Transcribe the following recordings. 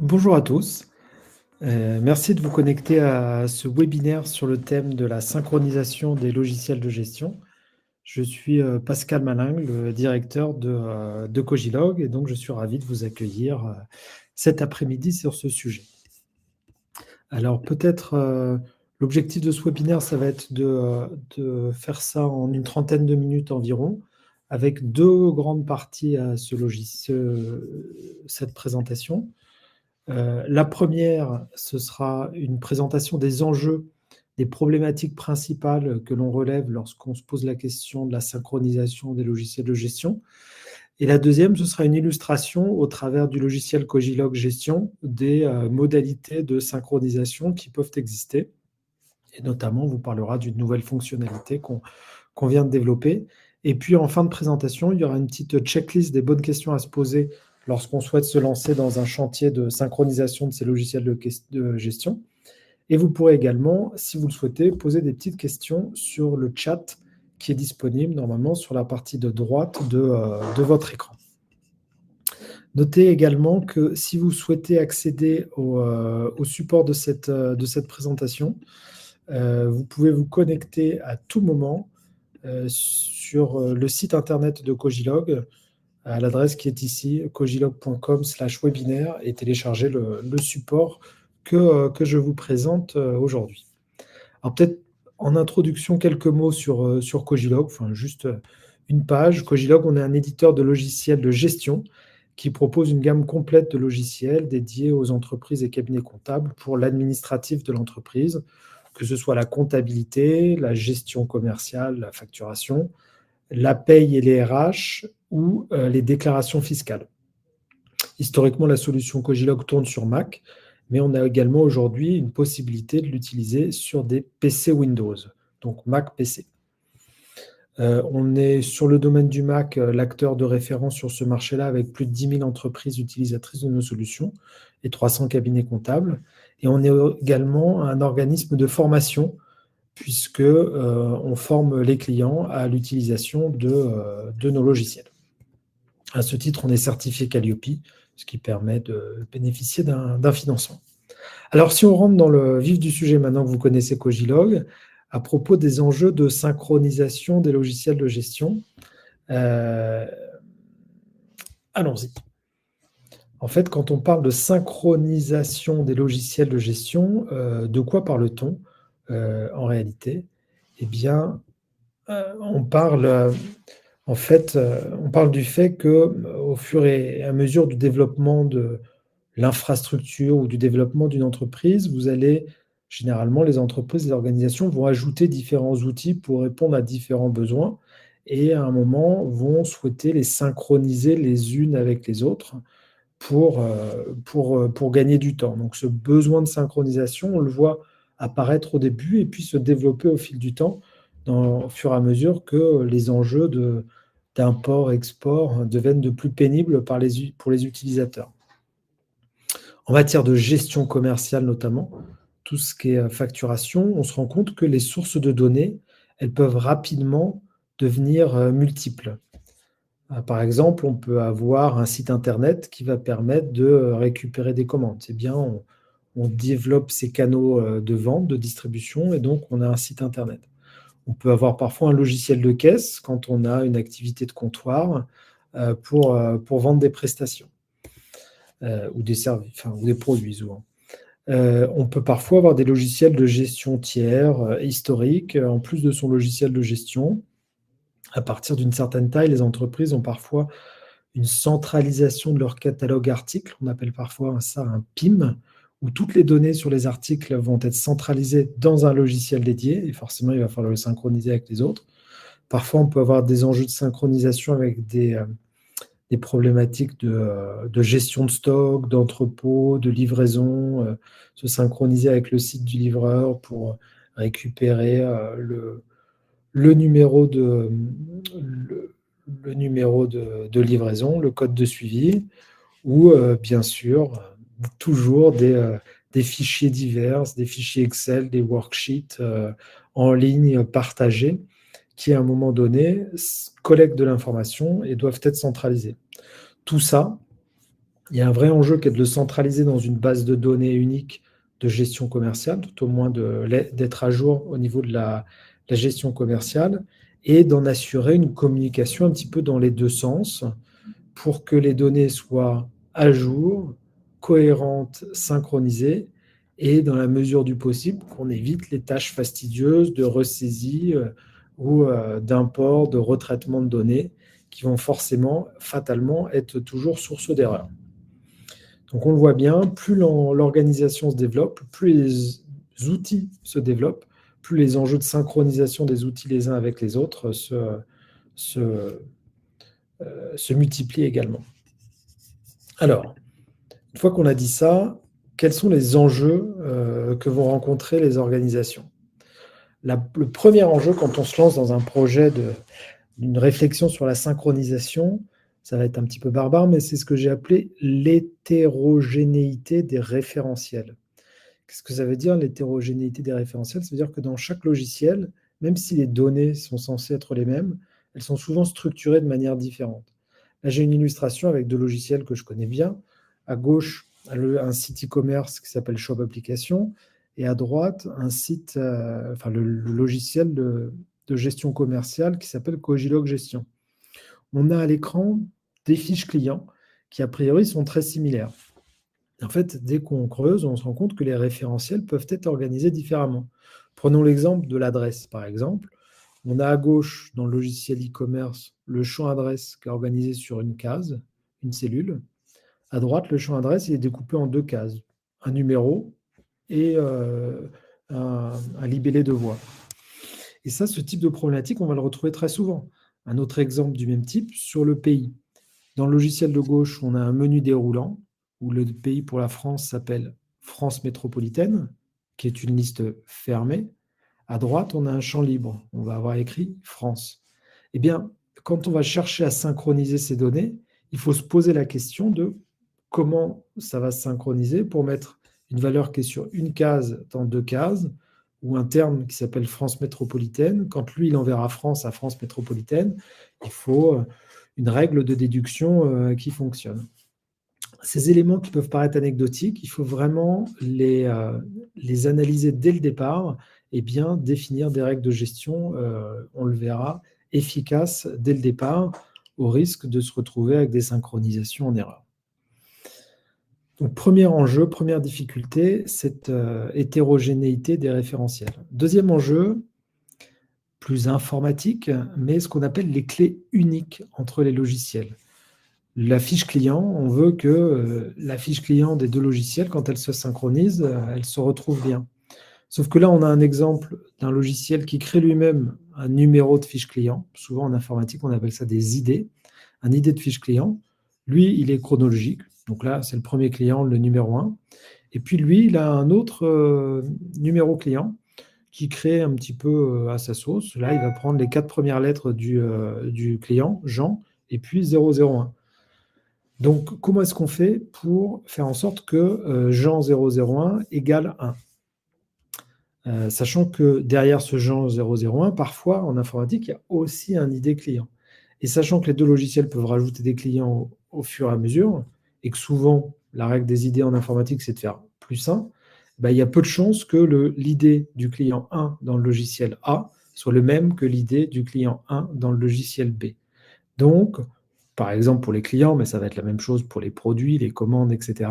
Bonjour à tous. Merci de vous connecter à ce webinaire sur le thème de la synchronisation des logiciels de gestion. Je suis Pascal Malingue, le directeur de Cogilog, et donc je suis ravi de vous accueillir cet après-midi sur ce sujet. Alors peut-être l'objectif de ce webinaire, ça va être de faire ça en une trentaine de minutes environ, avec deux grandes parties à cette présentation. La première, ce sera une présentation des enjeux, des problématiques principales que l'on relève lorsqu'on se pose la question de la synchronisation des logiciels de gestion. Et la deuxième, ce sera une illustration au travers du logiciel Cogilog Gestion des modalités de synchronisation qui peuvent exister. Et notamment, on vous parlera d'une nouvelle fonctionnalité qu'on vient de développer. Et puis, en fin de présentation, il y aura une petite checklist des bonnes questions à se poser lorsqu'on souhaite se lancer dans un chantier de synchronisation de ces logiciels de gestion. Et vous pourrez également, si vous le souhaitez, poser des petites questions sur le chat qui est disponible normalement sur la partie de droite de votre écran. Notez également que si vous souhaitez accéder au support de cette présentation, vous pouvez vous connecter à tout moment sur le site internet de Cogilog, à l'adresse qui est ici, cogilog.com/webinaire, et télécharger le support que je vous présente aujourd'hui. Alors peut-être en introduction, quelques mots sur Cogilog, enfin juste une page. Cogilog, on est un éditeur de logiciels de gestion qui propose une gamme complète de logiciels dédiés aux entreprises et cabinets comptables pour l'administratif de l'entreprise, que ce soit la comptabilité, la gestion commerciale, la facturation, la paye et les RH ou les déclarations fiscales. Historiquement, la solution Cogilog tourne sur Mac, mais on a également aujourd'hui une possibilité de l'utiliser sur des PC Windows, donc Mac PC. On est sur le domaine du Mac, l'acteur de référence sur ce marché-là, avec plus de 10 000 entreprises utilisatrices de nos solutions et 300 cabinets comptables. Et on est également un organisme de formation, puisque on forme les clients à l'utilisation de nos logiciels. À ce titre, on est certifié Calliope, ce qui permet de bénéficier d'un financement. Alors, si on rentre dans le vif du sujet, maintenant que vous connaissez Cogilog, à propos des enjeux de synchronisation des logiciels de gestion, allons-y. En fait, quand on parle de synchronisation des logiciels de gestion, de quoi parle-t-on en réalité? Eh bien, on parle du fait qu'au fur et à mesure du développement de l'infrastructure ou du développement d'une entreprise, généralement, les entreprises, les organisations vont ajouter différents outils pour répondre à différents besoins et à un moment vont souhaiter les synchroniser les unes avec les autres pour gagner du temps. Donc ce besoin de synchronisation, on le voit apparaître au début et puis se développer au fil du temps, au fur et à mesure que les enjeux d'import-export deviennent de plus pénibles pour les utilisateurs. En matière de gestion commerciale notamment, tout ce qui est facturation, on se rend compte que les sources de données, elles peuvent rapidement devenir multiples. Par exemple, on peut avoir un site internet qui va permettre de récupérer des commandes. C'est bien, on développe ces canaux de vente, de distribution, et donc on a un site internet. On peut avoir parfois un logiciel de caisse quand on a une activité de comptoir pour vendre des prestations ou des services, ou des produits souvent. On peut parfois avoir des logiciels de gestion tiers historiques en plus de son logiciel de gestion. À partir d'une certaine taille, les entreprises ont parfois une centralisation de leur catalogue articles. On appelle parfois ça un PIM, où toutes les données sur les articles vont être centralisées dans un logiciel dédié, et forcément, il va falloir le synchroniser avec les autres. Parfois, on peut avoir des enjeux de synchronisation avec des problématiques de gestion de stock, d'entrepôt, de livraison, se synchroniser avec le site du livreur pour récupérer le numéro de livraison, le code de suivi, ou bien sûr, toujours des fichiers divers, des fichiers Excel, des worksheets en ligne partagés, qui à un moment donné collectent de l'information et doivent être centralisés. Tout ça, Il y a un vrai enjeu qui est de le centraliser dans une base de données unique de gestion commerciale, tout au moins d'être à jour au niveau de la gestion commerciale et d'en assurer une communication un petit peu dans les deux sens pour que les données soient à jour, cohérentes, synchronisées et dans la mesure du possible qu'on évite les tâches fastidieuses de ressaisie ou d'import, de retraitement de données qui vont forcément, fatalement, être toujours source d'erreurs. Donc on le voit bien, plus l'organisation se développe, plus les outils se développent, plus les enjeux de synchronisation des outils les uns avec les autres se multiplient également. Alors, une fois qu'on a dit ça, quels sont les enjeux que vont rencontrer les organisations? Le premier enjeu, quand on se lance dans un projet d'une réflexion sur la synchronisation, ça va être un petit peu barbare, mais c'est ce que j'ai appelé l'hétérogénéité des référentiels. Qu'est-ce que ça veut dire, l'hétérogénéité des référentiels? Ça veut dire que dans chaque logiciel, même si les données sont censées être les mêmes, elles sont souvent structurées de manière différente. Là, j'ai une illustration avec deux logiciels que je connais bien. À gauche, un site e-commerce qui s'appelle Shop Application, et à droite, un site, le logiciel de gestion commerciale qui s'appelle Cogilog Gestion. On a à l'écran des fiches clients qui, a priori, sont très similaires. En fait, dès qu'on creuse, on se rend compte que les référentiels peuvent être organisés différemment. Prenons l'exemple de l'adresse, par exemple. On a à gauche, dans le logiciel e-commerce, le champ adresse qui est organisé sur une case, une cellule. À droite, le champ adresse il est découpé en deux cases, un numéro et un libellé de voix. Et ça, ce type de problématique, on va le retrouver très souvent. Un autre exemple du même type, sur le pays. Dans le logiciel de gauche, on a un menu déroulant, où le pays pour la France s'appelle France métropolitaine, qui est une liste fermée. À droite, on a un champ libre. On va avoir écrit France. Eh bien, quand on va chercher à synchroniser ces données, il faut se poser la question de comment ça va se synchroniser pour mettre une valeur qui est sur une case dans deux cases, ou un terme qui s'appelle France métropolitaine. Quand lui, il enverra France à France métropolitaine, il faut une règle de déduction qui fonctionne. Ces éléments qui peuvent paraître anecdotiques, il faut vraiment les analyser dès le départ et bien définir des règles de gestion, on le verra, efficaces dès le départ, au risque de se retrouver avec des synchronisations en erreur. Donc, premier enjeu, première difficulté, cette hétérogénéité des référentiels. Deuxième enjeu, plus informatique, mais ce qu'on appelle les clés uniques entre les logiciels. La fiche client, on veut que la fiche client des deux logiciels, quand elle se synchronise, elle se retrouve bien. Sauf que là, on a un exemple d'un logiciel qui crée lui-même un numéro de fiche client. Souvent, en informatique, on appelle ça des ID. Un ID de fiche client. Lui, il est chronologique. Donc là, c'est le premier client, le numéro 1. Et puis lui, il a un autre numéro client qui crée un petit peu à sa sauce. Là, il va prendre les 4 premières lettres du client, Jean, et puis 001. Donc, comment est-ce qu'on fait pour faire en sorte que Jean 001 égale 1 ? Sachant que derrière ce Jean 001, parfois, en informatique, il y a aussi un ID client. Et sachant que les deux logiciels peuvent rajouter des clients au fur et à mesure, et que souvent, la règle des ID en informatique, c'est de faire plus 1, il y a peu de chances que l'ID du client 1 dans le logiciel A soit le même que l'ID du client 1 dans le logiciel B. Donc, par exemple pour les clients, mais ça va être la même chose pour les produits, les commandes, etc.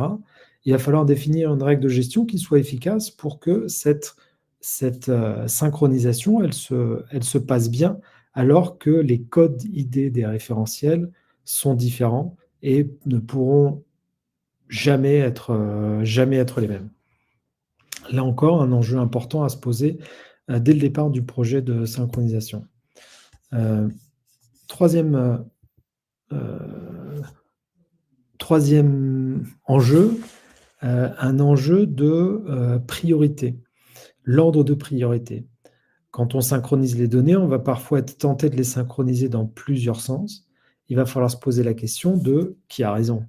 Il va falloir définir une règle de gestion qui soit efficace pour que cette synchronisation, elle se passe bien, alors que les codes ID des référentiels sont différents et ne pourront jamais être les mêmes. Là encore, un enjeu important à se poser dès le départ du projet de synchronisation. Troisième enjeu, un enjeu de priorité, l'ordre de priorité. Quand on synchronise les données, on va parfois être tenté de les synchroniser dans plusieurs sens. Il va falloir se poser la question de qui a raison.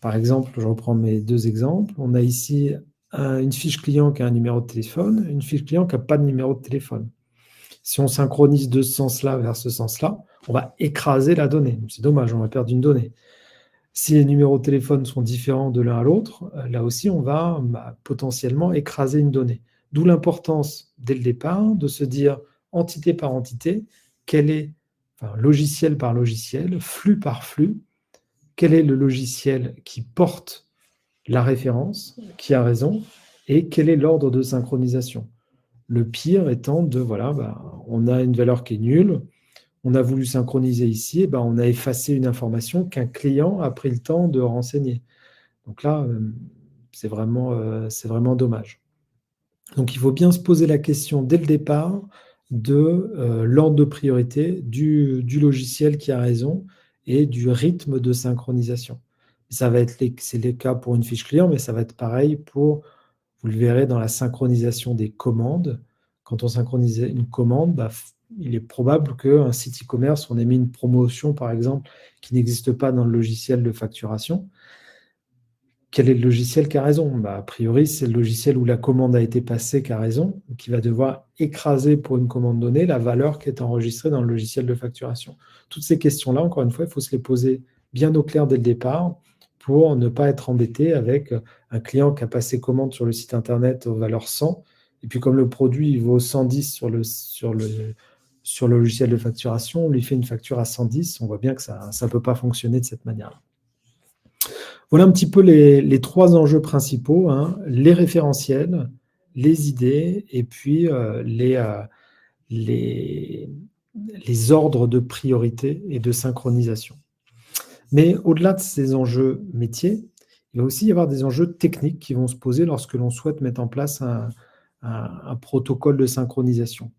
Par exemple, je reprends mes deux exemples. On a ici une fiche client qui a un numéro de téléphone, une fiche client qui n'a pas de numéro de téléphone. Si on synchronise de ce sens-là vers ce sens-là, on va écraser la donnée. C'est dommage, on va perdre une donnée. Si les numéros de téléphone sont différents de l'un à l'autre, là aussi, on va potentiellement écraser une donnée. D'où l'importance, dès le départ, de se dire, entité par entité, quel est, enfin, logiciel par logiciel, flux par flux, quel est le logiciel qui porte la référence, qui a raison, et quel est l'ordre de synchronisation. Le pire étant de, voilà, on a une valeur qui est nulle, on a voulu synchroniser ici, et on a effacé une information qu'un client a pris le temps de renseigner. Donc là, c'est vraiment dommage. Donc il faut bien se poser la question dès le départ de l'ordre de priorité du logiciel qui a raison et du rythme de synchronisation. C'est le cas pour une fiche client, mais ça va être pareil pour, vous le verrez dans la synchronisation des commandes. Quand on synchronise une commande, il est probable qu'un site e-commerce, on ait mis une promotion, par exemple, qui n'existe pas dans le logiciel de facturation. Quel est le logiciel qui a raison? A priori, c'est le logiciel où la commande a été passée qui a raison, qui va devoir écraser pour une commande donnée la valeur qui est enregistrée dans le logiciel de facturation. Toutes ces questions-là, encore une fois, il faut se les poser bien au clair dès le départ pour ne pas être embêté avec un client qui a passé commande sur le site internet aux valeurs 100, et puis comme le produit il vaut 110 sur le logiciel de facturation, on lui fait une facture à 110, on voit bien que ça ne peut pas fonctionner de cette manière-là. Voilà un petit peu les trois enjeux principaux, hein, les référentiels, les idées et puis les ordres de priorité et de synchronisation. Mais au-delà de ces enjeux métiers, il va aussi y avoir des enjeux techniques qui vont se poser lorsque l'on souhaite mettre en place un protocole de synchronisation.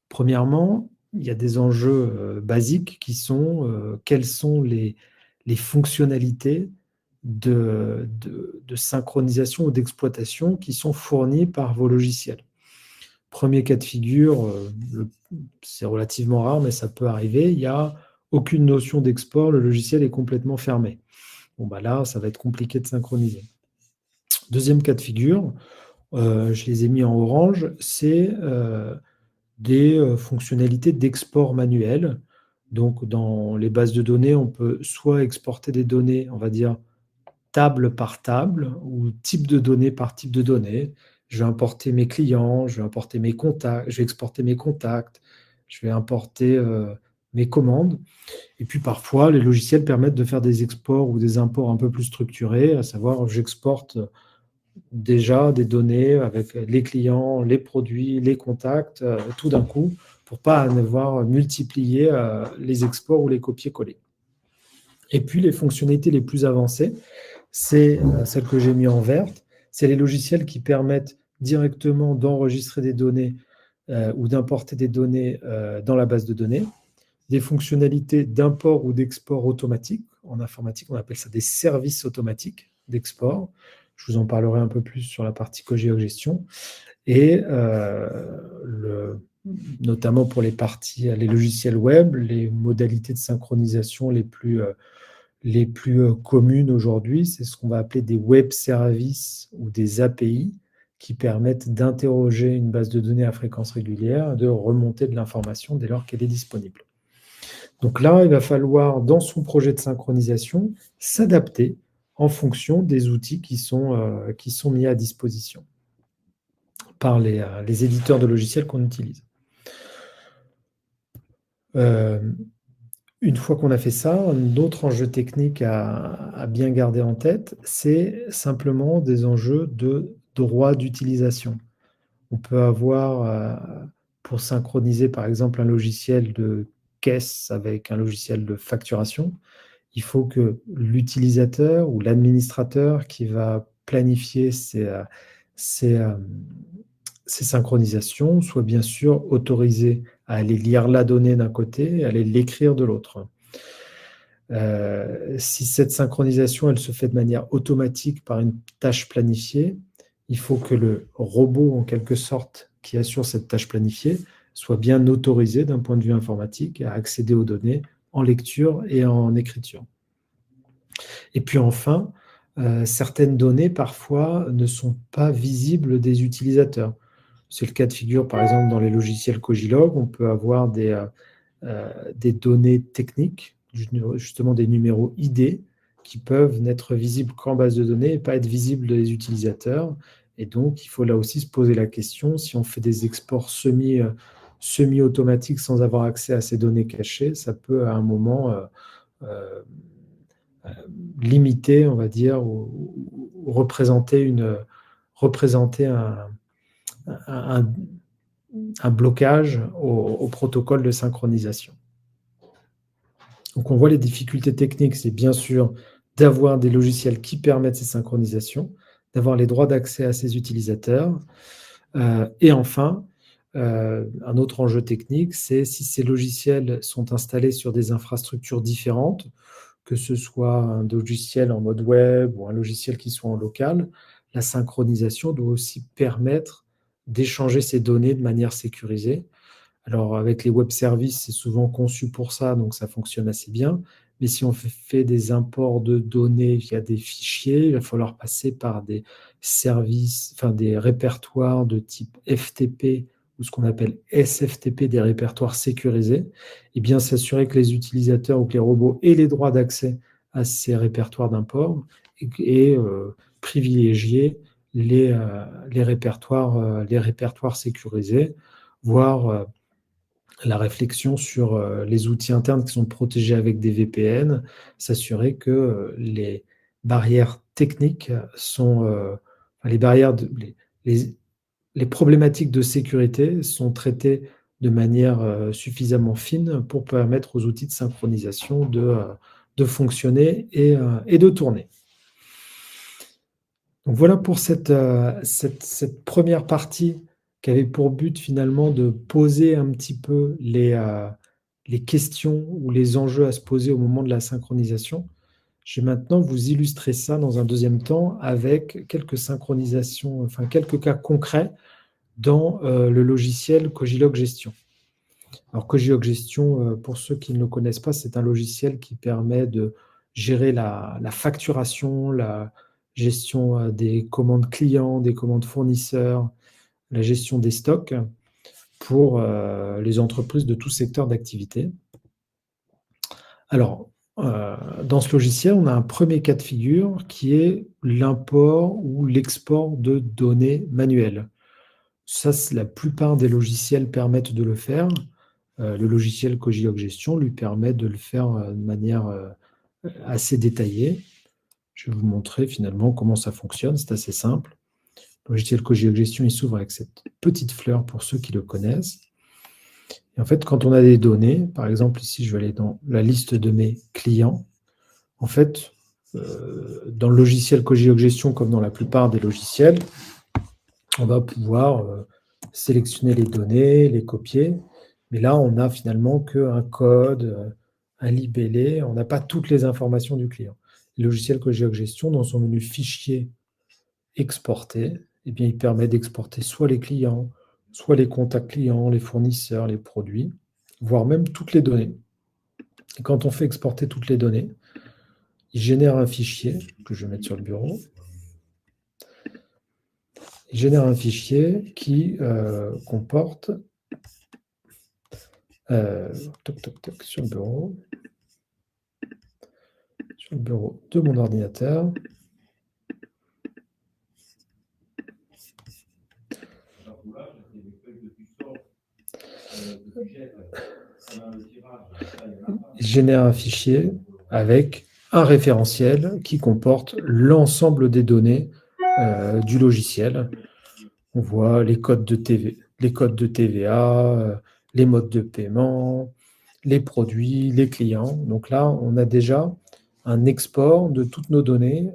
Premièrement, il y a des enjeux basiques qui sont quelles sont les fonctionnalités de synchronisation ou d'exploitation qui sont fournies par vos logiciels. Premier cas de figure, c'est relativement rare, mais ça peut arriver, il n'y a aucune notion d'export, le logiciel est complètement fermé. Bon, là, ça va être compliqué de synchroniser. Deuxième cas de figure, je les ai mis en orange, c'est des fonctionnalités d'export manuel. Donc, dans les bases de données, on peut soit exporter des données, on va dire, table par table ou type de données par type de données. Je vais importer mes clients, je vais importer mes contacts, je vais exporter mes contacts, je vais importer mes commandes. Et puis parfois, les logiciels permettent de faire des exports ou des imports un peu plus structurés, à savoir j'exporte déjà des données avec les clients, les produits, les contacts, tout d'un coup, pour ne pas avoir multiplié les exports ou les copier-coller. Et puis les fonctionnalités les plus avancées, c'est celle que j'ai mis en verte, c'est les logiciels qui permettent directement d'enregistrer des données ou d'importer des données dans la base de données, des fonctionnalités d'import ou d'export automatique. En informatique, on appelle ça des services automatiques d'export. Je vous en parlerai un peu plus sur la partie cogéogestion. Et notamment pour les logiciels web, les modalités de synchronisation les plus communes aujourd'hui, c'est ce qu'on va appeler des web services ou des API qui permettent d'interroger une base de données à fréquence régulière, de remonter de l'information dès lors qu'elle est disponible. Donc là, il va falloir, dans son projet de synchronisation, s'adapter en fonction des outils qui sont mis à disposition par les éditeurs de logiciels qu'on utilise. Une fois qu'on a fait ça, un autre enjeu technique à bien garder en tête, c'est simplement des enjeux de droit d'utilisation. On peut avoir, pour synchroniser par exemple un logiciel de caisse avec un logiciel de facturation, il faut que l'utilisateur ou l'administrateur qui va planifier ces synchronisations soit bien sûr autorisé à aller lire la donnée d'un côté et à aller l'écrire de l'autre. Si cette synchronisation elle se fait de manière automatique par une tâche planifiée, il faut que le robot, en quelque sorte, qui assure cette tâche planifiée, soit bien autorisé d'un point de vue informatique à accéder aux données en lecture et en écriture. Et puis enfin, certaines données, parfois, ne sont pas visibles des utilisateurs. C'est le cas de figure, par exemple, dans les logiciels Cogilog, on peut avoir des données techniques, justement des numéros ID qui peuvent n'être visibles qu'en base de données et pas être visibles des utilisateurs. Et donc, il faut là aussi se poser la question, si on fait des exports semi-automatiques sans avoir accès à ces données cachées, ça peut à un moment euh, limiter, on va dire, ou représenter un, un blocage au protocole de synchronisation. Donc on voit les difficultés techniques, c'est bien sûr d'avoir des logiciels qui permettent ces synchronisations, d'avoir les droits d'accès à ces utilisateurs. Et enfin, un autre enjeu technique, c'est si ces logiciels sont installés sur des infrastructures différentes, que ce soit un logiciel en mode web ou un logiciel qui soit en local, la synchronisation doit aussi permettre d'échanger ces données de manière sécurisée. Alors, avec les web services, c'est souvent conçu pour ça, donc ça fonctionne assez bien. Mais si on fait des imports de données via des fichiers, il va falloir passer par des services, enfin des répertoires de type FTP ou ce qu'on appelle SFTP, des répertoires sécurisés, et bien s'assurer que les utilisateurs ou que les robots aient les droits d'accès à ces répertoires d'import et privilégier les répertoires sécurisés, voire la réflexion sur les outils internes qui sont protégés avec des VPN, s'assurer que les barrières techniques sont, les barrières, les problématiques de sécurité sont traitées de manière suffisamment fine pour permettre aux outils de synchronisation de fonctionner et de tourner. Donc voilà pour cette première partie qui avait pour but finalement de poser un petit peu les questions ou les enjeux à se poser au moment de la synchronisation. Je vais maintenant vous illustrer ça dans un deuxième temps avec quelques synchronisations, enfin quelques cas concrets dans le logiciel Cogilog Gestion. Alors Cogilog Gestion, pour ceux qui ne le connaissent pas, c'est un logiciel qui permet de gérer la facturation, la gestion des commandes clients, des commandes fournisseurs, la gestion des stocks pour les entreprises de tout secteur d'activité. Alors, dans ce logiciel, on a un premier cas de figure qui est l'import ou l'export de données manuelles. Ça, la plupart des logiciels permettent de le faire. Le logiciel Cogilog Gestion lui permet de le faire de manière assez détaillée. Je vais vous montrer finalement comment ça fonctionne. C'est assez simple. Le logiciel Cogilog Gestion, il s'ouvre avec cette petite fleur pour ceux qui le connaissent. Et en fait, quand on a des données, par exemple, ici, je vais aller dans la liste de mes clients. En fait, dans le logiciel Cogilog Gestion, comme dans la plupart des logiciels, on va pouvoir sélectionner les données, les copier. Mais là, on n'a finalement qu'un code, un libellé. On n'a pas toutes les informations du client. Le logiciel Cogilog Gestion, dans son menu Fichier, Exporter, eh bien, il permet d'exporter soit les clients, soit les contacts clients, les fournisseurs, les produits, voire même toutes les données. Et quand on fait exporter toutes les données, il génère un fichier que je vais mettre sur le bureau. Il génère un fichier qui comporte sur le bureau de mon ordinateur. Il génère un fichier avec un référentiel qui comporte l'ensemble des données du logiciel. On voit les codes de TVA, les modes de paiement, les produits, les clients. Donc là, on a déjà un export de toutes nos données,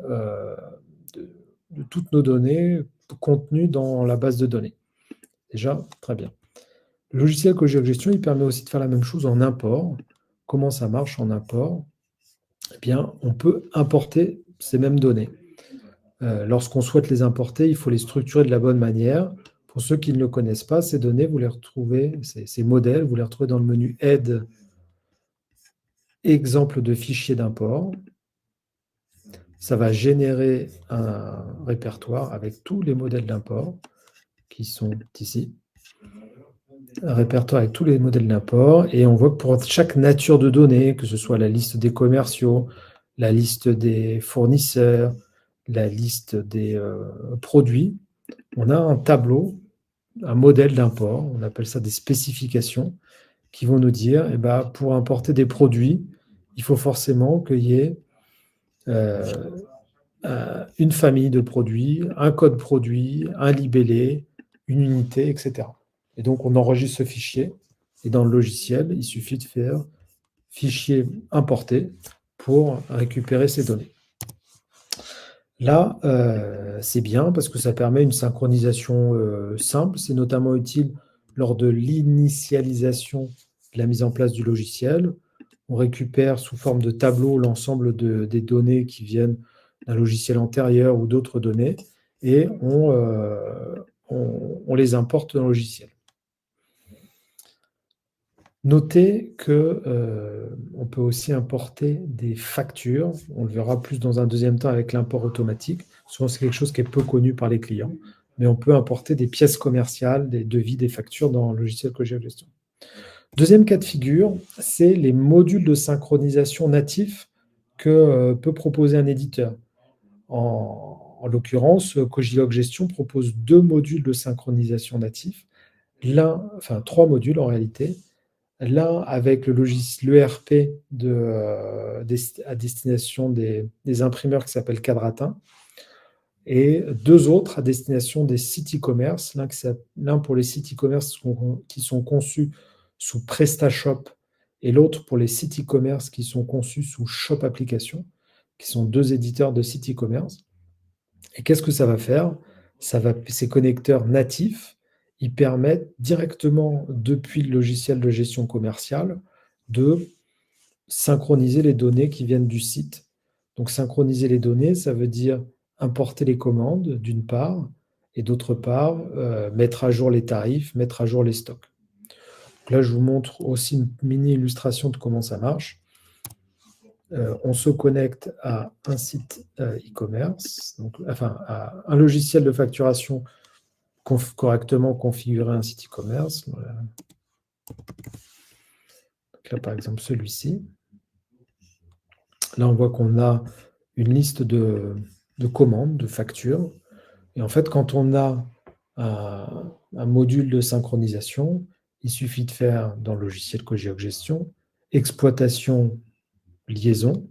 contenues dans la base de données. Déjà, très bien. Le logiciel Cogilog Gestion, il permet aussi de faire la même chose en import. Comment ça marche en import? Eh bien, on peut importer ces mêmes données. Lorsqu'on souhaite les importer, il faut les structurer de la bonne manière. Pour ceux qui ne le connaissent pas, ces données, vous les retrouvez, ces modèles, vous les retrouvez dans le menu Aide, exemple de fichier d'import. Ça va générer un répertoire avec tous les modèles d'import qui sont ici. Un répertoire avec tous les modèles d'import. Et on voit que pour chaque nature de données, que ce soit la liste des commerciaux, la liste des fournisseurs, la liste des produits. On a un tableau, un modèle d'import, on appelle ça des spécifications, qui vont nous dire, eh ben, pour importer des produits, il faut forcément qu'il y ait une famille de produits, un code produit, un libellé, une unité, etc. Et donc, on enregistre ce fichier. Et dans le logiciel, il suffit de faire fichier importé pour récupérer ces données. Là, c'est bien parce que ça permet une synchronisation simple. C'est notamment utile lors de l'initialisation de la mise en place du logiciel. On récupère sous forme de tableau l'ensemble des données qui viennent d'un logiciel antérieur ou d'autres données et on les importe dans le logiciel. Notez qu'on peut aussi importer des factures. On le verra plus dans un deuxième temps avec l'import automatique. Souvent, c'est quelque chose qui est peu connu par les clients, mais on peut importer des pièces commerciales, des devis, des factures dans le logiciel Cogeogestion. Deuxième cas de figure, c'est les modules de synchronisation natifs que peut proposer un éditeur. En l'occurrence, Cogeogestion propose 2 modules de synchronisation natifs, trois modules en réalité. L'un avec le logiciel l'ERP à destination des imprimeurs qui s'appelle Quadratin, et 2 autres à destination des sites e-commerce, l'un pour les sites e-commerce qui sont conçus sous PrestaShop et l'autre pour les sites e-commerce qui sont conçus sous Shop Application, qui sont 2 éditeurs de sites e-commerce. Et qu'est-ce que ça va faire? Ces connecteurs natifs, ils permettent directement, depuis le logiciel de gestion commerciale, de synchroniser les données qui viennent du site. Donc, synchroniser les données, ça veut dire importer les commandes, d'une part, et d'autre part, mettre à jour les tarifs, mettre à jour les stocks. Donc là, je vous montre aussi une mini-illustration de comment ça marche. On se connecte à un site e-commerce, à un logiciel de facturation correctement configuré, un site e-commerce. Voilà. Donc là, par exemple, celui-ci. Là, on voit qu'on a une liste de commandes, de factures. Et en fait, quand on a un module de synchronisation, il suffit de faire dans le logiciel Cogeogestion, exploitation, liaison.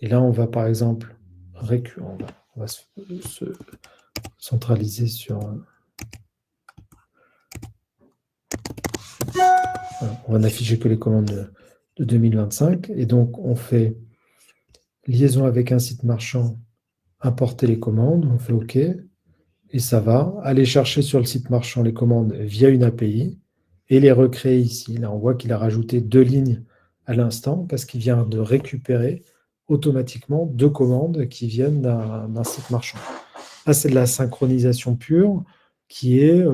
Et là, on va par exemple on va se centraliser sur... On va n'afficher que les commandes de 2025. Et donc, on fait liaison avec un site marchand, importer les commandes, on fait OK. Et ça va aller chercher sur le site marchand les commandes via une API et les recréer ici. Là, on voit qu'il a rajouté 2 lignes à l'instant parce qu'il vient de récupérer automatiquement 2 commandes qui viennent d'un site marchand. Là, c'est de la synchronisation pure qui est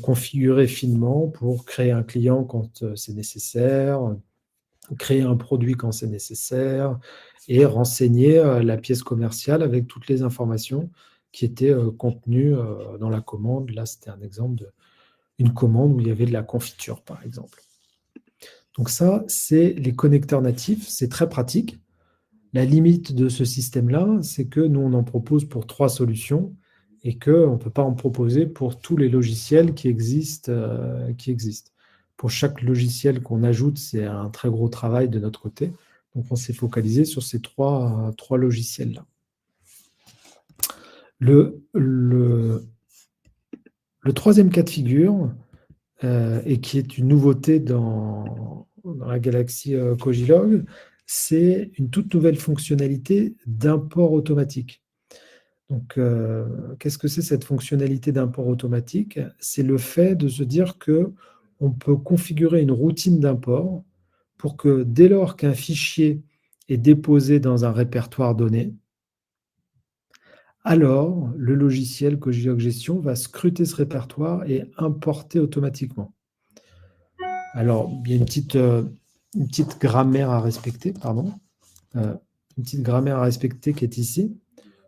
configurée finement pour créer un client quand c'est nécessaire, créer un produit quand c'est nécessaire et renseigner la pièce commerciale avec toutes les informations qui étaient contenues dans la commande. Là, c'était un exemple d'une commande où il y avait de la confiture, par exemple. Donc ça, c'est les connecteurs natifs. C'est très pratique. La limite de ce système-là, c'est que nous, on en propose pour 3 solutions et qu'on ne peut pas en proposer pour tous les logiciels qui existent. Pour chaque logiciel qu'on ajoute, c'est un très gros travail de notre côté. Donc, on s'est focalisé sur ces trois logiciels-là. Le troisième cas de figure, et qui est une nouveauté dans la galaxie Cogilog, c'est une toute nouvelle fonctionnalité d'import automatique. Donc, qu'est-ce que c'est cette fonctionnalité d'import automatique? C'est le fait de se dire qu'on peut configurer une routine d'import pour que dès lors qu'un fichier est déposé dans un répertoire donné, alors le logiciel Cogeogestion va scruter ce répertoire et importer automatiquement. Alors, il y a une petite grammaire à respecter, une petite grammaire à respecter qui est ici.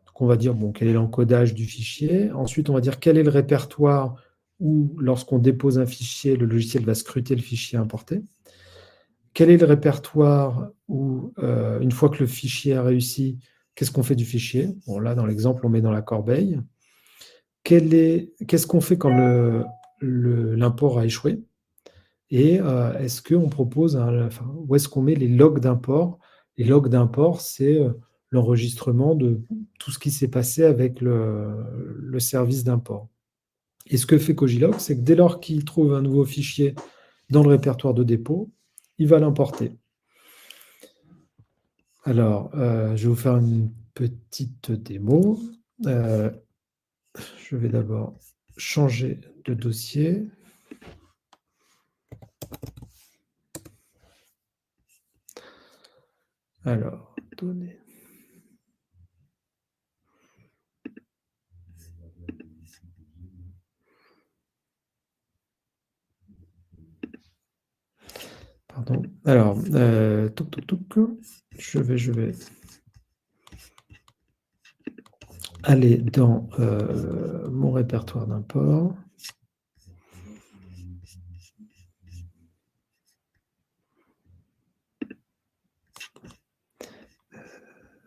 Donc, on va dire quel est l'encodage du fichier. Ensuite, on va dire quel est le répertoire où, lorsqu'on dépose un fichier, le logiciel va scruter le fichier importé. quel est le répertoire où, une fois que le fichier a réussi, qu'est-ce qu'on fait du fichier? Bon, là, dans l'exemple, on met dans la corbeille. Qu'est-ce qu'on fait quand l'import a échoué? Et est-ce qu'on propose, enfin, où est-ce qu'on met les logs d'import? Les logs d'import, c'est l'enregistrement de tout ce qui s'est passé avec le service d'import. Et ce que fait Cogilog, c'est que dès lors qu'il trouve un nouveau fichier dans le répertoire de dépôt, il va l'importer. Alors, je vais vous faire une petite démo. Je vais d'abord changer de dossier. Alors, données. Pardon. Alors, je vais aller dans mon répertoire d'import.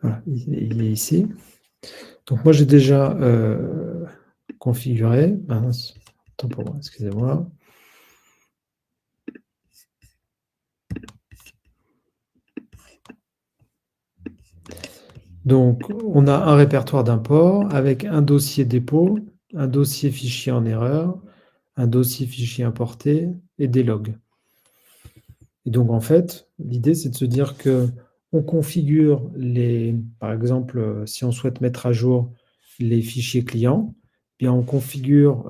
Voilà, il est ici. Donc moi j'ai déjà configuré. Mince, attends pour moi, excusez-moi. Donc on a un répertoire d'import avec un dossier dépôt, un dossier fichier en erreur, un dossier fichier importé et des logs. Et donc en fait, l'idée c'est de se dire que on configure par exemple, si on souhaite mettre à jour les fichiers clients, bien on configure,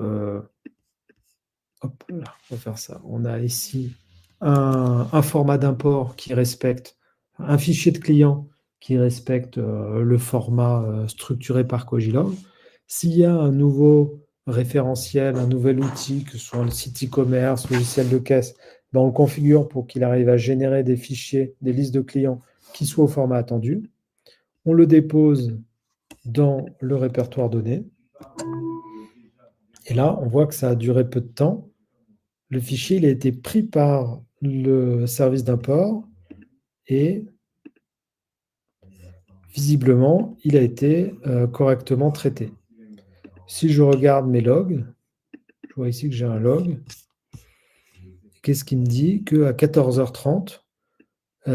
hop là, on va faire ça. On a ici un format d'import qui respecte un fichier de client qui respecte le format structuré par Cogilog. S'il y a un nouveau référentiel, un nouvel outil, que ce soit le site e-commerce, logiciel de caisse, ben on le configure pour qu'il arrive à générer des fichiers, des listes de clients qui soient au format attendu. On le dépose dans le répertoire données. Et là, on voit que ça a duré peu de temps. Le fichier il a été pris par le service d'import et visiblement, il a été correctement traité. Si je regarde mes logs, je vois ici que j'ai un log. Qu'est-ce qui me dit? Qu'à 14h30, il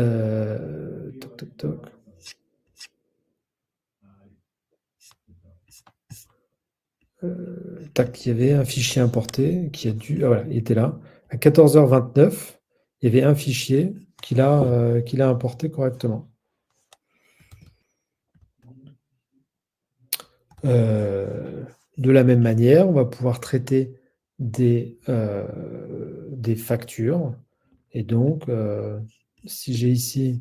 y avait un fichier importé qui a dû... Ah, voilà, il était là. À 14h29, il y avait un fichier qu'il a importé correctement. De la même manière, on va pouvoir traiter des factures. Et donc, si j'ai ici,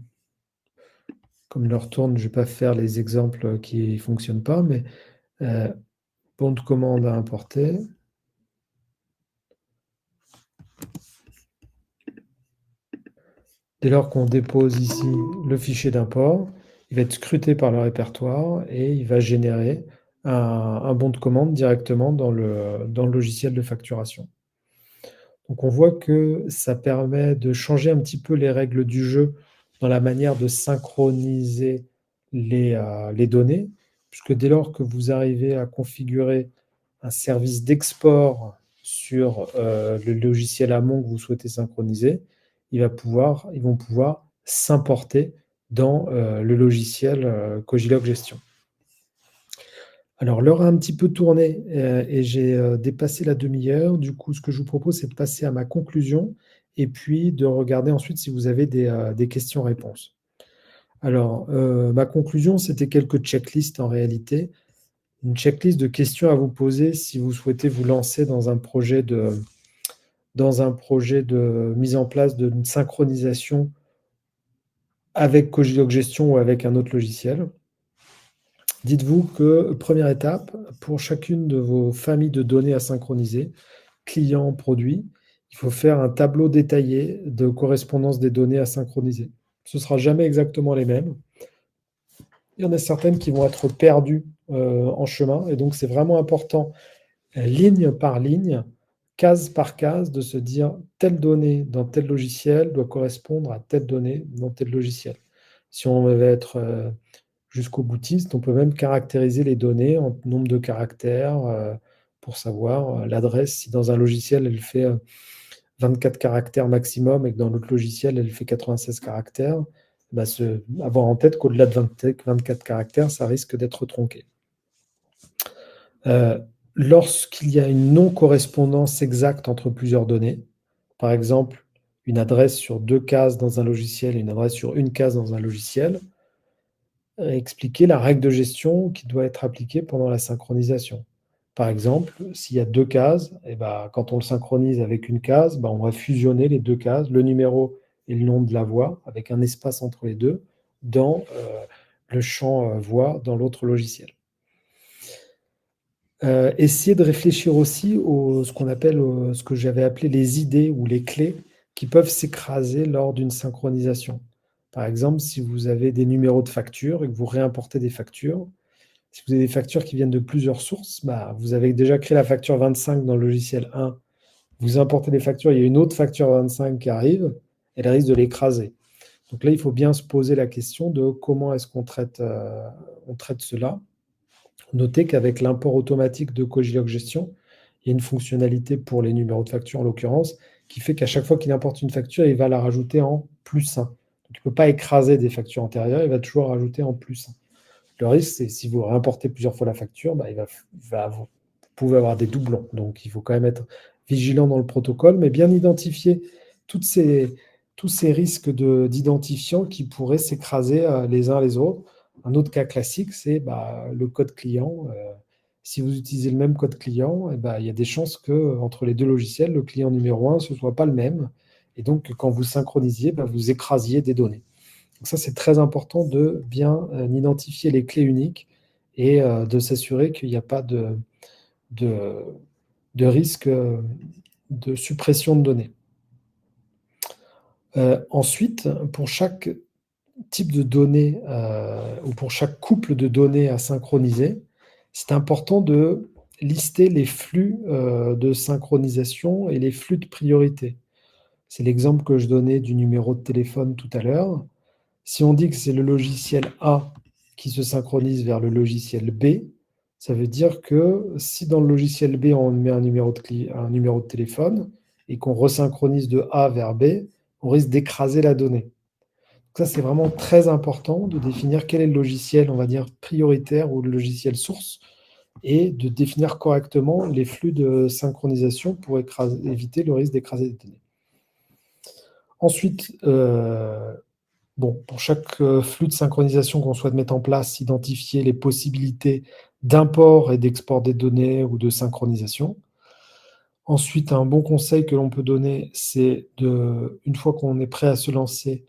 comme je le retourne, je ne vais pas faire les exemples qui ne fonctionnent pas, mais bon de commande à importer. Dès lors qu'on dépose ici le fichier d'import, il va être scruté par le répertoire et il va générer un bon de commande directement dans le logiciel de facturation. Donc on voit que ça permet de changer un petit peu les règles du jeu dans la manière de synchroniser les données, puisque dès lors que vous arrivez à configurer un service d'export sur le logiciel amont que vous souhaitez synchroniser, ils vont pouvoir s'importer dans le logiciel Cogilog Gestion. Alors, l'heure a un petit peu tourné et j'ai dépassé la demi-heure. Du coup, ce que je vous propose, c'est de passer à ma conclusion et puis de regarder ensuite si vous avez des questions-réponses. Alors, ma conclusion, c'était quelques checklists en réalité. Une checklist de questions à vous poser si vous souhaitez vous lancer dans un projet de mise en place d'une synchronisation avec Cogilog Gestion ou avec un autre logiciel. Dites-vous que, première étape, pour chacune de vos familles de données à synchroniser, clients, produits, il faut faire un tableau détaillé de correspondance des données à synchroniser. Ce ne sera jamais exactement les mêmes. Il y en a certaines qui vont être perdues en chemin, et donc c'est vraiment important, ligne par ligne, case par case, de se dire telle donnée dans tel logiciel doit correspondre à telle donnée dans tel logiciel. Si on veut être jusqu'au boutiste, on peut même caractériser les données en nombre de caractères pour savoir l'adresse. Si dans un logiciel, elle fait 24 caractères maximum et que dans l'autre logiciel, elle fait 96 caractères, bah, avoir en tête qu'au-delà de 24 caractères, ça risque d'être tronqué. Lorsqu'il y a une non-correspondance exacte entre plusieurs données, par exemple, une adresse sur 2 cases dans un logiciel et une adresse sur une case dans un logiciel, expliquer la règle de gestion qui doit être appliquée pendant la synchronisation. Par exemple, s'il y a 2 cases, et ben, quand on le synchronise avec une case, ben, on va fusionner les 2 cases, le numéro et le nom de la voix, avec un espace entre les deux, dans le champ voix dans l'autre logiciel. Essayer de réfléchir aussi ce que j'avais appelé les idées ou les clés qui peuvent s'écraser lors d'une synchronisation. Par exemple, si vous avez des numéros de factures et que vous réimportez des factures, si vous avez des factures qui viennent de plusieurs sources, bah, vous avez déjà créé la facture 25 dans le logiciel 1, vous importez des factures, il y a une autre facture 25 qui arrive, elle risque de l'écraser. Donc là, il faut bien se poser la question de comment est-ce qu'on traite cela. Notez qu'avec l'import automatique de Cogilog Gestion, il y a une fonctionnalité pour les numéros de facture en l'occurrence, qui fait qu'à chaque fois qu'il importe une facture, il va la rajouter en +1. Donc il ne peut pas écraser des factures antérieures, il va toujours rajouter en +1. Le risque, c'est si vous réimportez plusieurs fois la facture, bah, vous pouvez avoir des doublons. Donc il faut quand même être vigilant dans le protocole, mais bien identifier tous ces risques d'identifiants qui pourraient s'écraser les uns les autres. Un autre cas classique, c'est le code client. Si vous utilisez le même code client, il y a des chances qu'entre les deux logiciels, le client numéro 1 ce ne soit pas le même. Et donc, quand vous synchronisiez, vous écrasiez des données. Donc ça, c'est très important de bien identifier les clés uniques et de s'assurer qu'il n'y a pas de risque de suppression de données. Ensuite, pour chaque type de données ou pour chaque couple de données à synchroniser, c'est important de lister les flux de synchronisation et les flux de priorité. C'est l'exemple que je donnais du numéro de téléphone tout à l'heure. Si on dit que c'est le logiciel A qui se synchronise vers le logiciel B, ça veut dire que si dans le logiciel B, on met un numéro de téléphone et qu'on resynchronise de A vers B, on risque d'écraser la donnée. Donc ça, c'est vraiment très important de définir quel est le logiciel, on va dire, prioritaire ou le logiciel source et de définir correctement les flux de synchronisation pour éviter le risque d'écraser des données. Ensuite, pour chaque flux de synchronisation qu'on souhaite mettre en place, identifier les possibilités d'import et d'export des données ou de synchronisation. Ensuite, un bon conseil que l'on peut donner, c'est une fois qu'on est prêt à se lancer,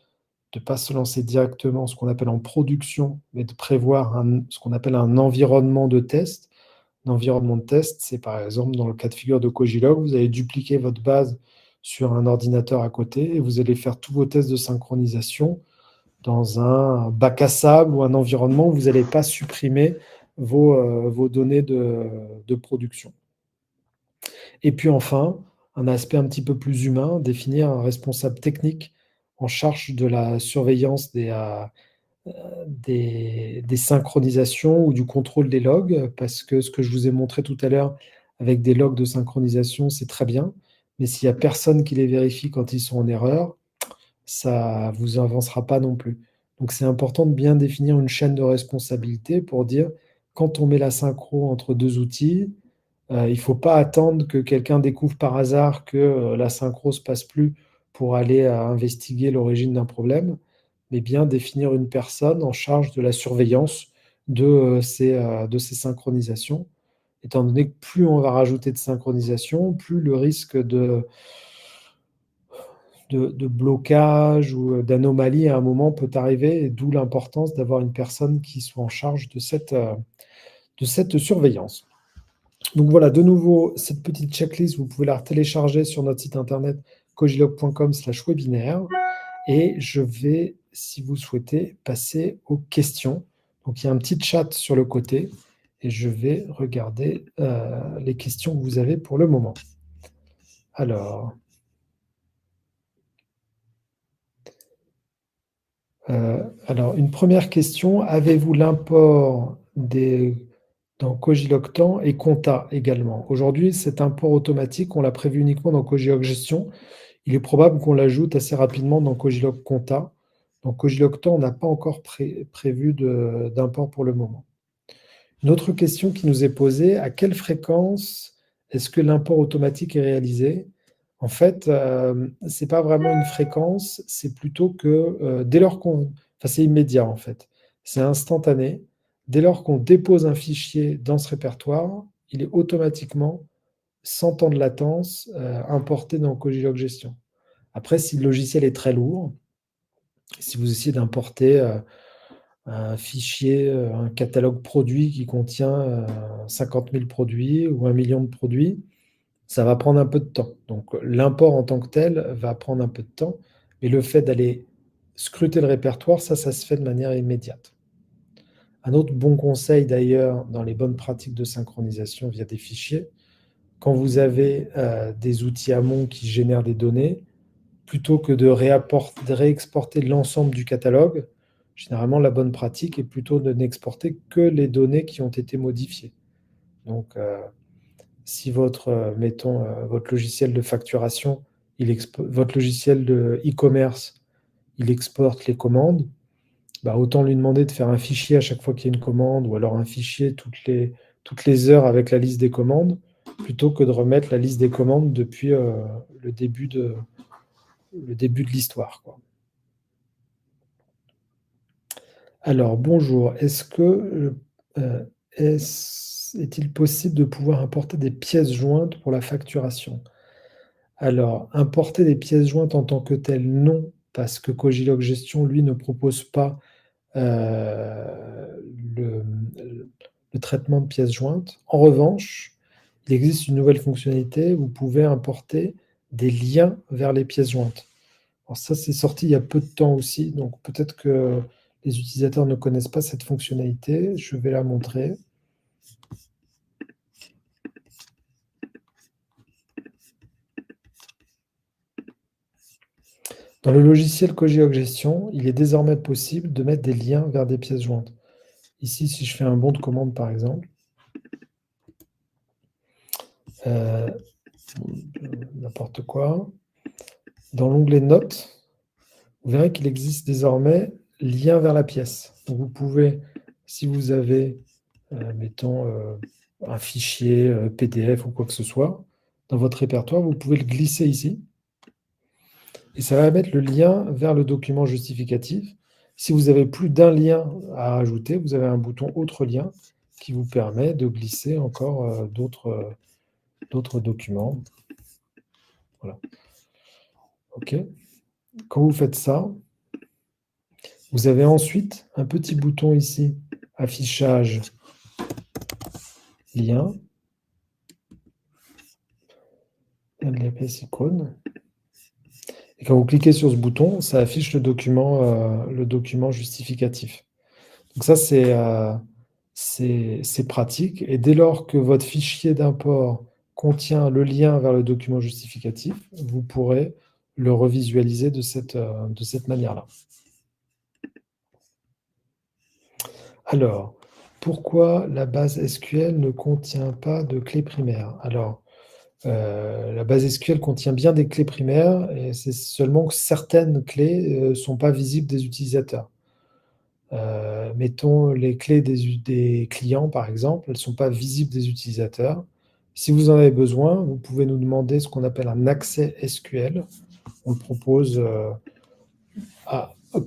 de ne pas se lancer directement, ce qu'on appelle en production, mais de prévoir ce qu'on appelle un environnement de test. L'environnement de test, c'est par exemple dans le cas de figure de Cogilog, vous allez dupliquer votre base sur un ordinateur à côté et vous allez faire tous vos tests de synchronisation dans un bac à sable ou un environnement où vous n'allez pas supprimer vos données de production. Et puis enfin, un aspect un petit peu plus humain, définir un responsable technique en charge de la surveillance des synchronisations ou du contrôle des logs, parce que ce que je vous ai montré tout à l'heure avec des logs de synchronisation, c'est très bien, mais s'il n'y a personne qui les vérifie quand ils sont en erreur, ça ne vous avancera pas non plus. Donc c'est important de bien définir une chaîne de responsabilité pour dire, quand on met la synchro entre deux outils, il ne faut pas attendre que quelqu'un découvre par hasard que la synchro ne se passe plus pour aller investiguer l'origine d'un problème, mais bien définir une personne en charge de la surveillance de ces synchronisations, étant donné que plus on va rajouter de synchronisation, plus le risque de blocage ou d'anomalie à un moment peut arriver, et d'où l'importance d'avoir une personne qui soit en charge de cette surveillance. Donc voilà, de nouveau, cette petite checklist, vous pouvez la télécharger sur notre site internet cogilog.com/webinaire. Et je vais, si vous souhaitez, passer aux questions. Donc il y a un petit chat sur le côté et je vais regarder les questions que vous avez pour le moment. Alors, une première question, avez-vous l'import dans Cogiloctant et Compta également? Aujourd'hui, cet import automatique, on l'a prévu uniquement dans Cogilog Gestion. Il est probable qu'on l'ajoute assez rapidement dans Cogilog Compta. Dans Cogiloctant, on n'a pas encore prévu d'import pour le moment. Une autre question qui nous est posée, à quelle fréquence est-ce que l'import automatique est réalisé? En fait, ce n'est pas vraiment une fréquence, c'est plutôt que dès lors qu'on... Enfin, c'est immédiat en fait. C'est instantané. Dès lors qu'on dépose un fichier dans ce répertoire, il est automatiquement, sans temps de latence, importé dans Cogilog Gestion. Après, si le logiciel est très lourd, si vous essayez d'importer un fichier, un catalogue produit qui contient 50 000 produits ou 1 million de produits, ça va prendre un peu de temps. Donc l'import en tant que tel va prendre un peu de temps, mais le fait d'aller scruter le répertoire, ça se fait de manière immédiate. Un autre bon conseil d'ailleurs dans les bonnes pratiques de synchronisation via des fichiers, quand vous avez des outils amont qui génèrent des données, plutôt que de réexporter l'ensemble du catalogue, généralement, la bonne pratique est plutôt de n'exporter que les données qui ont été modifiées. Donc, si votre logiciel de facturation, votre logiciel de e-commerce, il exporte les commandes, bah, autant lui demander de faire un fichier à chaque fois qu'il y a une commande, ou alors un fichier toutes les heures avec la liste des commandes, plutôt que de remettre la liste des commandes depuis le début de l'histoire, quoi. Alors, bonjour. Est-il possible de pouvoir importer des pièces jointes pour la facturation? Alors, importer des pièces jointes en tant que telles, non, parce que Cogilog Gestion, lui, ne propose pas le, le traitement de pièces jointes. En revanche, il existe une nouvelle fonctionnalité, vous pouvez importer des liens vers les pièces jointes. Alors ça, c'est sorti il y a peu de temps aussi, donc peut-être que les utilisateurs ne connaissent pas cette fonctionnalité. Je vais la montrer. Dans le logiciel Cogilog Gestion, il est désormais possible de mettre des liens vers des pièces jointes. Ici, si je fais un bon de commande, par exemple, n'importe quoi, dans l'onglet Notes, vous verrez qu'il existe désormais lien vers la pièce. Donc vous pouvez, si vous avez, mettons, un fichier PDF ou quoi que ce soit, dans votre répertoire, vous pouvez le glisser ici. Et ça va mettre le lien vers le document justificatif. Si vous avez plus d'un lien à ajouter, vous avez un bouton Autre lien qui vous permet de glisser encore d'autres documents. Voilà. OK. Quand vous faites ça, vous avez ensuite un petit bouton ici, Affichage lien. La pièce icône. Et quand vous cliquez sur ce bouton, ça affiche le document justificatif. Donc ça, c'est pratique. Et dès lors que votre fichier d'import contient le lien vers le document justificatif, vous pourrez le revisualiser de cette manière-là. Alors, pourquoi la base SQL ne contient pas de clé primaire? Alors, la base SQL contient bien des clés primaires, et c'est seulement que certaines clés ne sont pas visibles des utilisateurs. Mettons les clés des clients, par exemple, elles ne sont pas visibles des utilisateurs. Si vous en avez besoin, vous pouvez nous demander ce qu'on appelle un accès SQL. On le propose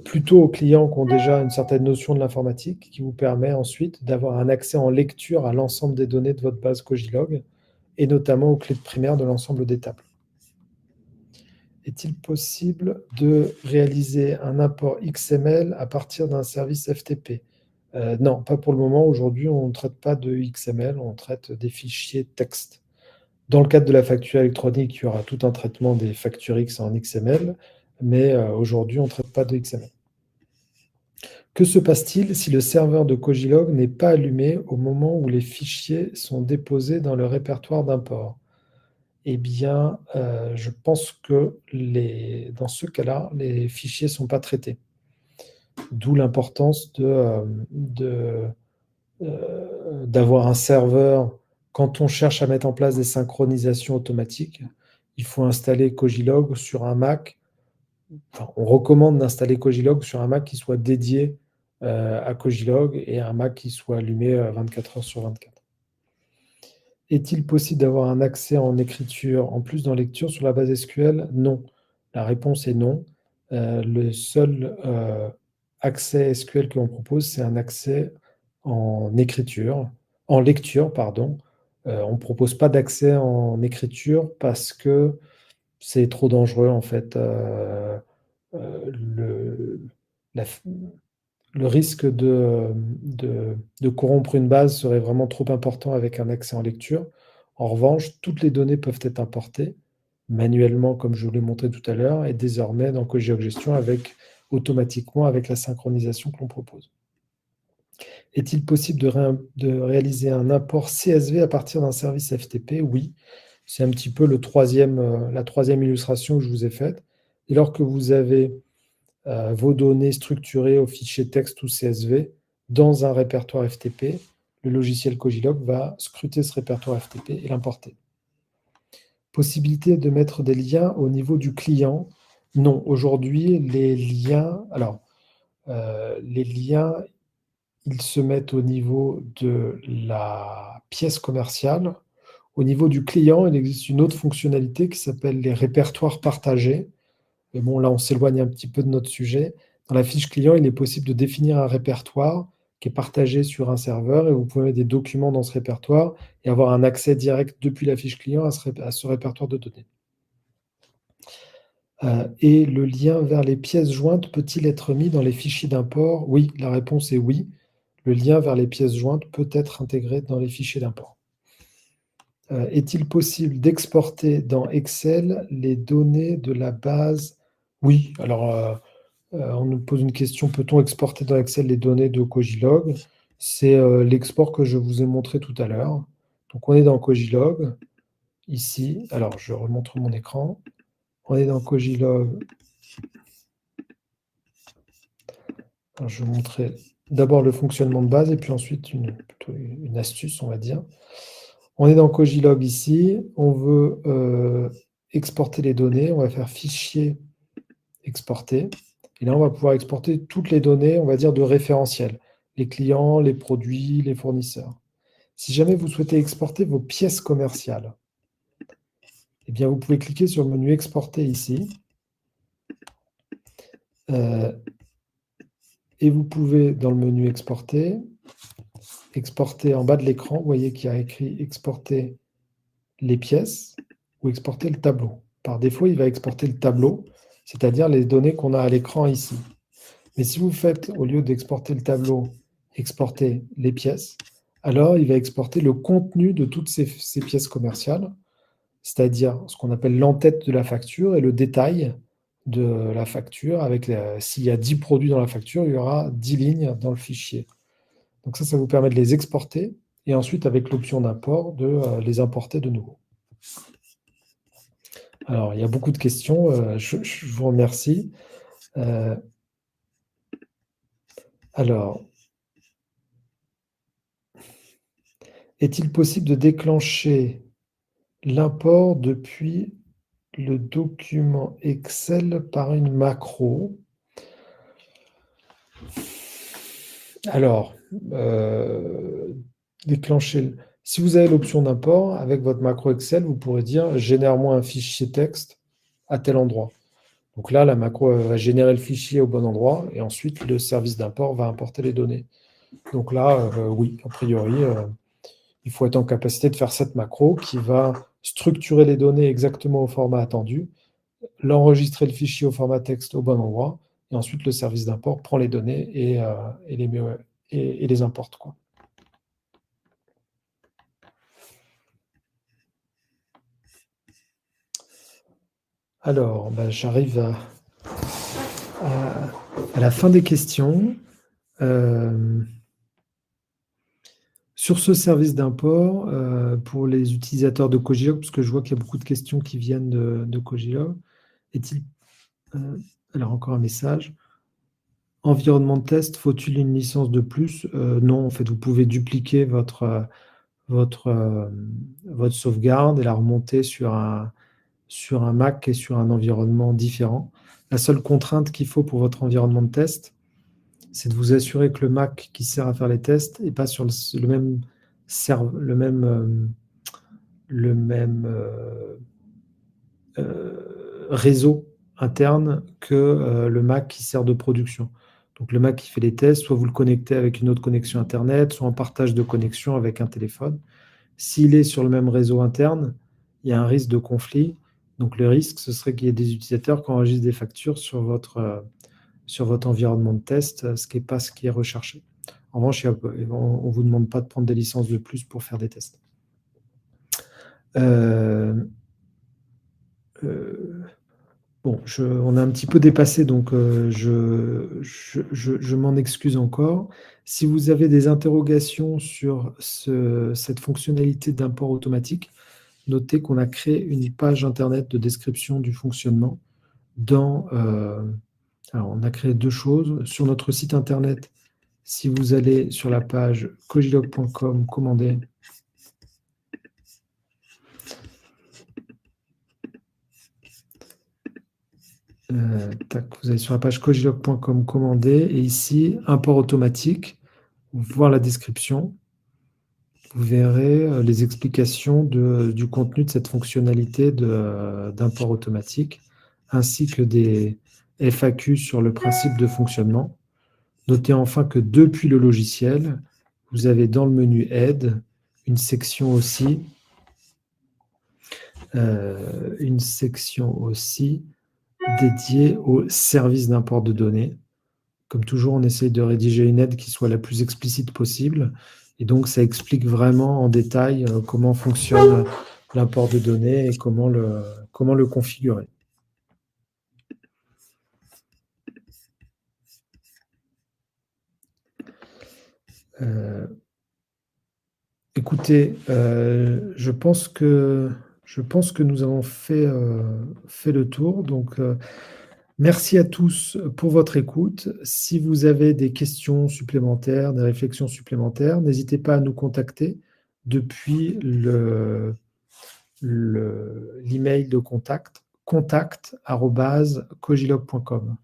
plutôt aux clients qui ont déjà une certaine notion de l'informatique, qui vous permet ensuite d'avoir un accès en lecture à l'ensemble des données de votre base Cogilog, et notamment aux clés de primaire de l'ensemble des tables. Est-il possible de réaliser un import XML à partir d'un service FTP? Non, pas pour le moment. Aujourd'hui, on ne traite pas de XML, on traite des fichiers texte. Dans le cadre de la facture électronique, il y aura tout un traitement des factures X en XML, mais aujourd'hui, on ne traite pas de XML. Que se passe-t-il si le serveur de Cogilog n'est pas allumé au moment où les fichiers sont déposés dans le répertoire d'import? eh bien, je pense que dans ce cas-là, les fichiers ne sont pas traités. D'où l'importance d'avoir un serveur. Quand on cherche à mettre en place des synchronisations automatiques, il faut installer Cogilog sur un Mac. Enfin, on recommande d'installer Cogilog sur un Mac qui soit dédié à Cogilog et un Mac qui soit allumé 24 heures sur 24. Est-il possible d'avoir un accès en écriture en plus d'en lecture sur la base SQL? Non. La réponse est non. Le seul accès SQL que l'on propose, c'est un accès en écriture, en lecture, pardon. On ne propose pas d'accès en écriture parce que c'est trop dangereux en fait. La, le risque de corrompre une base serait vraiment trop important avec un accès en lecture. En revanche, toutes les données peuvent être importées manuellement, comme je vous l'ai montré tout à l'heure, et désormais dans Cogilog Gestion automatiquement avec la synchronisation que l'on propose. Est-il possible de réaliser un import CSV à partir d'un service FTP? Oui, c'est un petit peu la troisième illustration que je vous ai faite. Dès lors que vous avez vos données structurées au fichier texte ou CSV dans un répertoire FTP, le logiciel Cogilog va scruter ce répertoire FTP et l'importer. Possibilité de mettre des liens au niveau du client? Non, aujourd'hui, les liens, ils se mettent au niveau de la pièce commerciale. Au niveau du client, il existe une autre fonctionnalité qui s'appelle les répertoires partagés. Mais bon, là, on s'éloigne un petit peu de notre sujet. Dans la fiche client, il est possible de définir un répertoire qui est partagé sur un serveur et vous pouvez mettre des documents dans ce répertoire et avoir un accès direct depuis la fiche client à ce répertoire de données. Et le lien vers les pièces jointes peut-il être mis dans les fichiers d'import? Oui, la réponse est oui. Le lien vers les pièces jointes peut être intégré dans les fichiers d'import. Est-il possible d'exporter dans Excel les données de la base? Oui, alors on nous pose une question, peut-on exporter dans Excel les données de Cogilog? C'est l'export que je vous ai montré tout à l'heure. Donc on est dans Cogilog, ici. Alors je remontre mon écran. On est dans Cogilog. Alors, je vais vous montrer d'abord le fonctionnement de base et puis ensuite plutôt une astuce, on va dire. On est dans Cogilog ici. On veut exporter les données. On va faire fichier exporter. Et là, on va pouvoir exporter toutes les données, on va dire, de référentiel. Les clients, les produits, les fournisseurs. Si jamais vous souhaitez exporter vos pièces commerciales, eh bien, vous pouvez cliquer sur le menu Exporter ici. Et vous pouvez, dans le menu Exporter, exporter en bas de l'écran, vous voyez qu'il y a écrit Exporter les pièces ou exporter le tableau. Par défaut, il va exporter le tableau, c'est-à-dire les données qu'on a à l'écran ici. Mais si vous faites, au lieu d'exporter le tableau, exporter les pièces, alors il va exporter le contenu de toutes ces pièces commerciales, c'est-à-dire ce qu'on appelle l'entête de la facture et le détail de la facture. S'il y a 10 produits dans la facture, il y aura 10 lignes dans le fichier. Donc ça vous permet de les exporter et ensuite, avec l'option d'import, de les importer de nouveau. Alors, il y a beaucoup de questions. Je vous remercie. Alors, est-il possible de déclencher l'import depuis le document Excel par une macro? Alors, si vous avez l'option d'import, avec votre macro Excel, vous pourrez dire « Génère-moi un fichier texte à tel endroit ». Donc là, la macro va générer le fichier au bon endroit et ensuite, le service d'import va importer les données. Donc là, oui, a priori, il faut être en capacité de faire cette macro qui va structurer les données exactement au format attendu, l'enregistrer le fichier au format texte au bon endroit, et ensuite le service d'import prend les données et les importe, quoi. Alors, j'arrive à la fin des questions. Sur ce service d'import, pour les utilisateurs de Cogilog, parce que je vois qu'il y a beaucoup de questions qui viennent de Cogilog, est-il... alors, encore un message. Environnement de test, faut-il une licence de plus? Non, en fait, vous pouvez dupliquer votre sauvegarde et la remonter sur un Mac et sur un environnement différent. La seule contrainte qu'il faut pour votre environnement de test, c'est de vous assurer que le Mac qui sert à faire les tests n'est pas sur le même réseau interne que le Mac qui sert de production. Donc le Mac qui fait les tests, soit vous le connectez avec une autre connexion Internet, soit en partage de connexion avec un téléphone. S'il est sur le même réseau interne, il y a un risque de conflit. Donc le risque, ce serait qu'il y ait des utilisateurs qui enregistrent des factures sur votre environnement de test, ce qui n'est pas ce qui est recherché. En revanche, on ne vous demande pas de prendre des licences de plus pour faire des tests. Bon, on a un petit peu dépassé, donc je m'en excuse encore. Si vous avez des interrogations sur cette fonctionnalité d'import automatique, notez qu'on a créé une page Internet de description du fonctionnement. Alors, on a créé deux choses. Sur notre site Internet, si vous allez sur la page cogilog.com, commandez. Vous allez sur la page cogilog.com, commandez, et ici, import automatique, voir la description. Vous verrez les explications du contenu de cette fonctionnalité d'import automatique, ainsi que des FAQ sur le principe de fonctionnement. Notez enfin que depuis le logiciel, vous avez dans le menu Aide une section aussi dédiée au service d'import de données. Comme toujours, on essaye de rédiger une aide qui soit la plus explicite possible. Et donc, ça explique vraiment en détail comment fonctionne l'import de données et comment le configurer. Écoutez, je pense que nous avons fait le tour. Donc, merci à tous pour votre écoute. Si vous avez des questions supplémentaires, des réflexions supplémentaires, n'hésitez pas à nous contacter depuis l'email de contact@cogilog.com,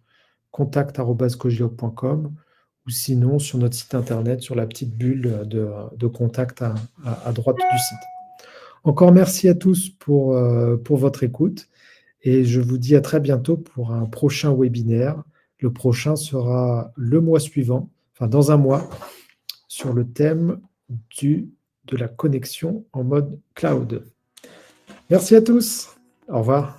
contact@cogilog.com, ou sinon sur notre site internet, sur la petite bulle de contact à droite du site. Encore merci à tous pour votre écoute. Et je vous dis à très bientôt pour un prochain webinaire. Le prochain sera le mois suivant, enfin dans un mois, sur le thème de la connexion en mode cloud. Merci à tous. Au revoir.